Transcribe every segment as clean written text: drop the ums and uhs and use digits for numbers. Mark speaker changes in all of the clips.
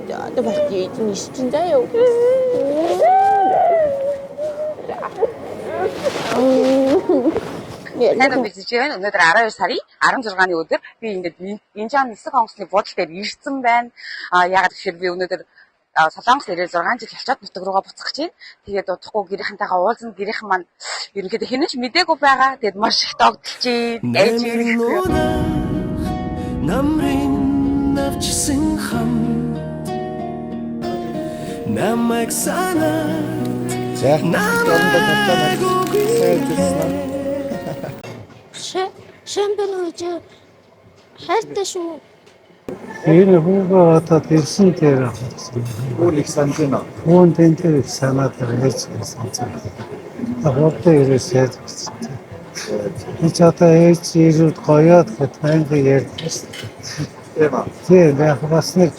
Speaker 1: 자, 맛있지? 좀 진짜요.
Speaker 2: Сайн мэдээж байна. Өнөөдөр 12 сарын 16-ны өдөр би ингээд Винчан нисэх онгоцны буудлын дээр ирсэн байна. Яагаад гэхээр би өнөөдөр Солонгос ирээд 6 жил болчиход нутаг руугаа буцах гэж байна. Тэгээд удахгүй гэрийнхэнтэйгээ уулзна. Гэрийнхэн маань ерөнхийдөө хинэж мдээгүй байгаа. Тэгээд маш их догдолж байна. Ээж
Speaker 3: намрын навчсан хам намайг санаад
Speaker 4: За,
Speaker 1: 샴푸는 저 할때 좀
Speaker 5: Энэ хүүгээ одоо ирсэн дээр
Speaker 4: уулыг санаж байна.
Speaker 5: хүн тэнтэй санаад ирж байсан. Хавтаа ирээсээ. Би ч одоо ээж ирээд гоёод хатанга ярьсан.
Speaker 4: Тийм аа.
Speaker 5: Тийм яг бас нэг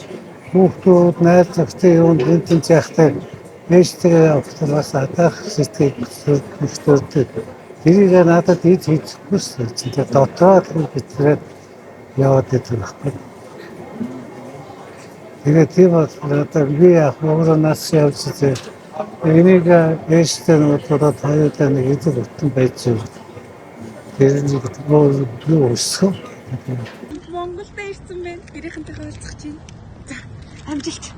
Speaker 5: хүүхдүүд найзлагтай юм тэнтэй захтай ээжтэй автобус атах сэтгэл хөдлөлтөд тэрийг надад хийчихгүй шүү. Тэгээд дотроод битрээд яваад байдаг. Тэгээд тийм одоо би яг өөрөө нас явж байгаа. Энийг ээжтэй нөтөд хоёулаа нэг эзэг утсан байж байна. Тэр нэг юу өсөх.
Speaker 2: Монголд ирсэн байна. Гэрийнхэнтэйгээ уулзах чинь. За, амжилт.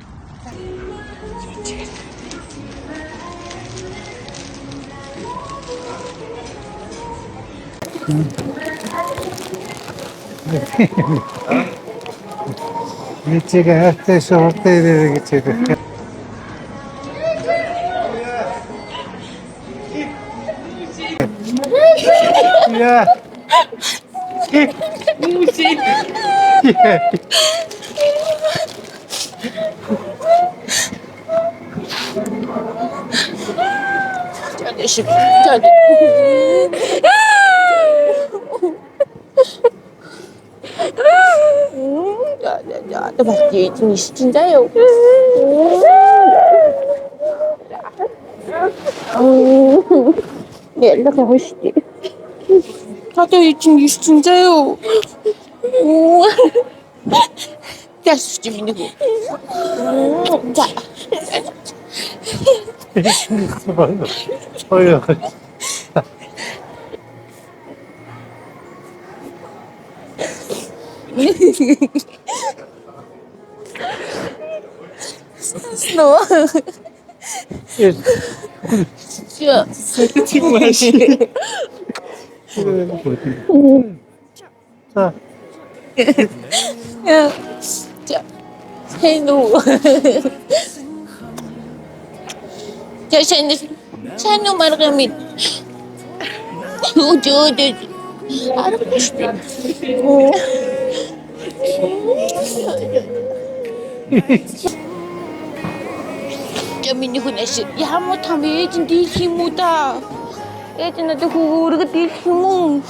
Speaker 5: Эцэг хайртай шууртай ирээ гэж хэлдэг. Яа.
Speaker 1: 자, 맛있지? 좀 진짜요. 이렇게 맛있지? 다들 지금 진짜요. 야수지 민이고. 자.
Speaker 5: 어여.
Speaker 1: Снова. Все.
Speaker 5: 자.
Speaker 1: 자, 세누. 자, 세누 말하면 저 알고 싶어. Jamini hunasi. Ya mo tami ejin di himuta. Ejin na tuh urut di himu.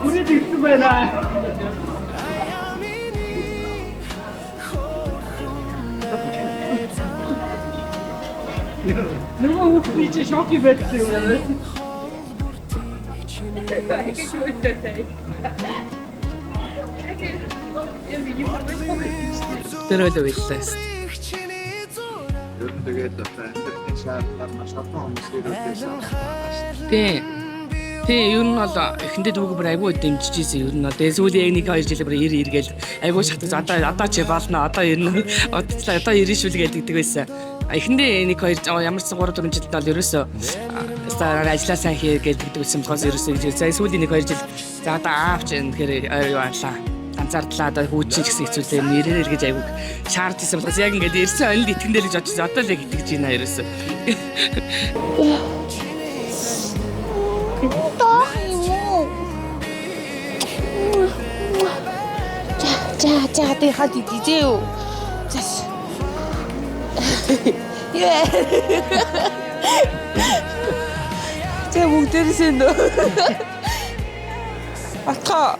Speaker 5: 우리 디스베나. 누구 이제 쇼키 뱉어요.
Speaker 6: Төрөлөө байлаа.
Speaker 4: Тэгээд энэ шаардлага маш олон хүмүүсээр үүсэж
Speaker 6: Тий, ер нь бол эхэндээ дүүг бүр айгүй дэмжиж ийсэн. Ер нь одоо сүүлийн яг 1-2 жил бүр иргээл айгүй шатаж одоо ч болно. Одоо ер нь одоо ирэн шүл гэдэг байсан. Эхэндээ 1-2 ямар ч 3-4 жилд бол ерөөсөө ажиллаа сайн хийгээд гэсэн болохоос ерөөсөө сүүлийн 1-2 жил за одоо аавч тэгэхээр юу аалаа. Ганцаардлаа одоо хүүчин гэсэн хэцүүлээ нэрээр гэж айгүй шаардсан болохоос яг ингээд ирсэн онл итгэн дээр гэж бодчихсон. Одоо л яг итгэж байна ерөөсөө.
Speaker 1: 자, 내 하디 디제요. 자, 예. 제가 못 때리신다. 아까.